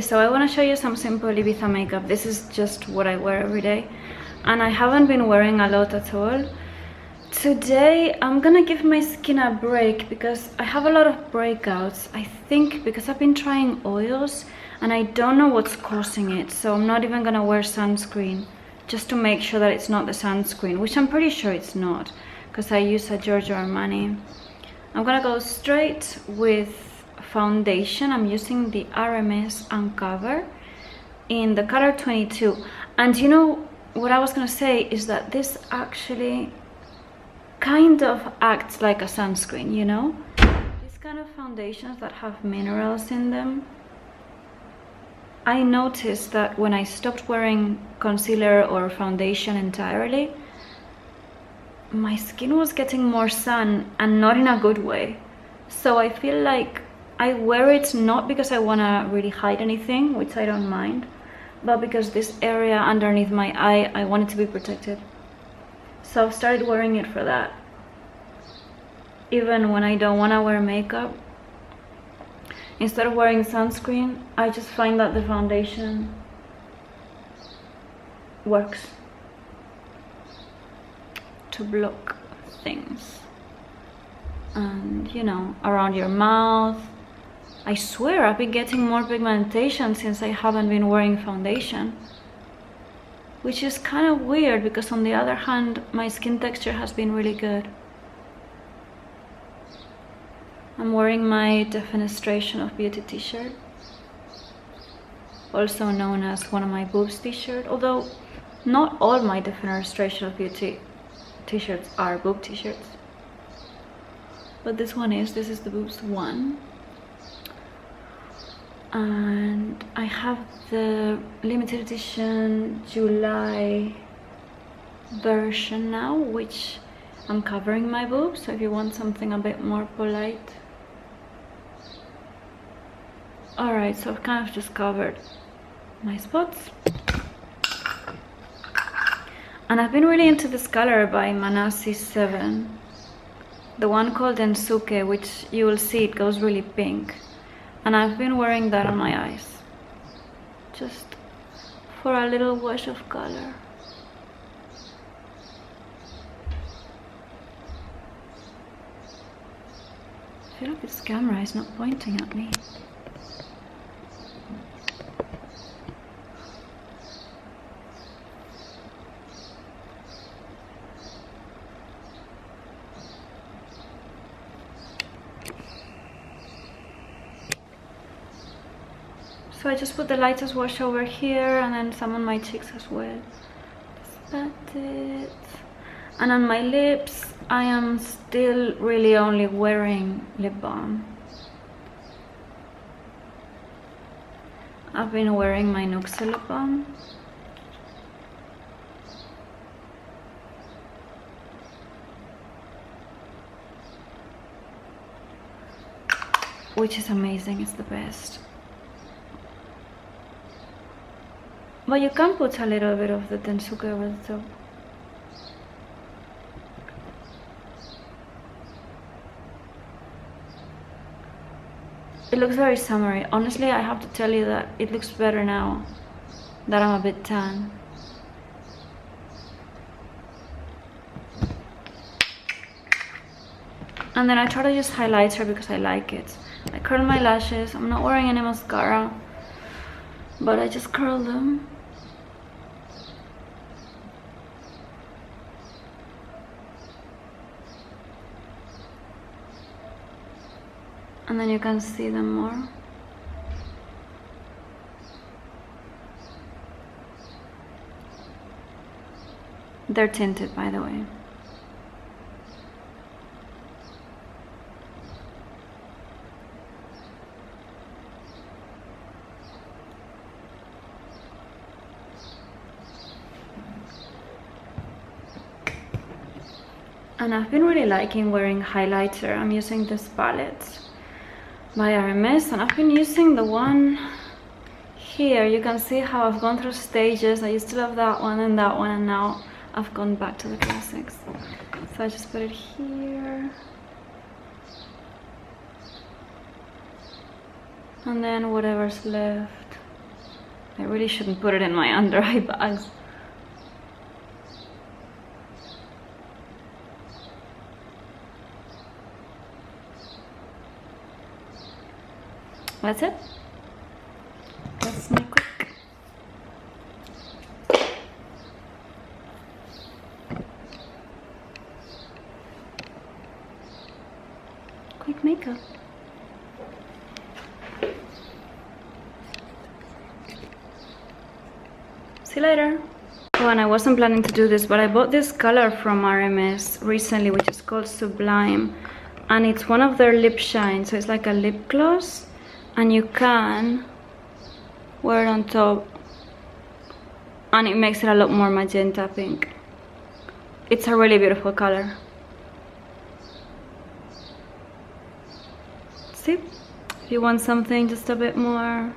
Okay, so I want to show you some simple Ibiza makeup. This is just what I wear every day, and I haven't been wearing a lot at all. Today I'm gonna give my skin a break because I have a lot of breakouts. I think because I've been trying oils and I don't know what's causing it, so I'm not even gonna wear sunscreen just to make sure that it's not the sunscreen, which I'm pretty sure it's not because I use a Giorgio Armani. I'm gonna go straight with foundation. I'm using the RMS Uncover in the color 22, and you know what I was gonna say is that this actually kind of acts like a sunscreen, you know? These kind of foundations that have minerals in them, I noticed that when I stopped wearing concealer or foundation entirely, my skin was getting more sun, and not in a good way. So I feel like I wear it not because I want to really hide anything, which I don't mind, but because this area underneath my eye, I want it to be protected. So I've started wearing it for that. Even when I don't want to wear makeup, instead of wearing sunscreen, I just find that the foundation works to block things. And you know, around your mouth. I swear I've been getting more pigmentation since I haven't been wearing foundation, which is kind of weird because on the other hand, my skin texture has been really good. I'm wearing my Defenestration of Beauty t-shirt, also known as one of my boobs t-shirt, although not all my Defenestration of Beauty t-shirts are boob t-shirts, but this one is. This is the boobs one. And I have the limited edition July version now, which I'm covering my boobs, so if you want something a bit more polite. Alright, so I've kind of just covered my spots. And I've been really into this color by Manasi 7, the one called Densuke, which you will see it goes really pink. And I've been wearing that on my eyes, just for a little wash of color. I feel like this camera is not pointing at me. So I just put the lightest wash over here and then some on my cheeks as well. That's it. And on my lips, I am still really only wearing lip balm. I've been wearing my Nuxe lip balm. Which is amazing, it's the best. But you can put a little bit of the Densuke over the top. It looks very summery. Honestly, I have to tell you that it looks better now that I'm a bit tan. And then I try to use highlighter because I like it. I curl my lashes. I'm not wearing any mascara, but I just curl them. And then you can see them more. They're tinted, by the way. And I've been really liking wearing highlighter. I'm using this palette by RMS, and I've been using the one here. You can see how I've gone through stages. I used to love that one, and now I've gone back to the classics. So I just put it here, and then whatever's left I really shouldn't put it in my under eye bags. That's it. That's my quick makeup. See you later. Oh, and I wasn't planning to do this, but I bought this color from RMS recently, which is called Sublime, and it's one of their lip shine, so it's like a lip gloss, and you can wear it on top, and it makes it a lot more magenta pink. It's a really beautiful color. See, if you want something just a bit more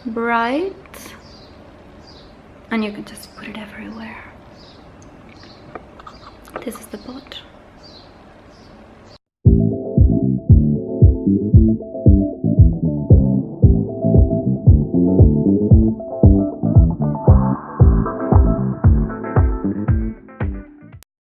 bright, and you can just put it everywhere. This is the pot.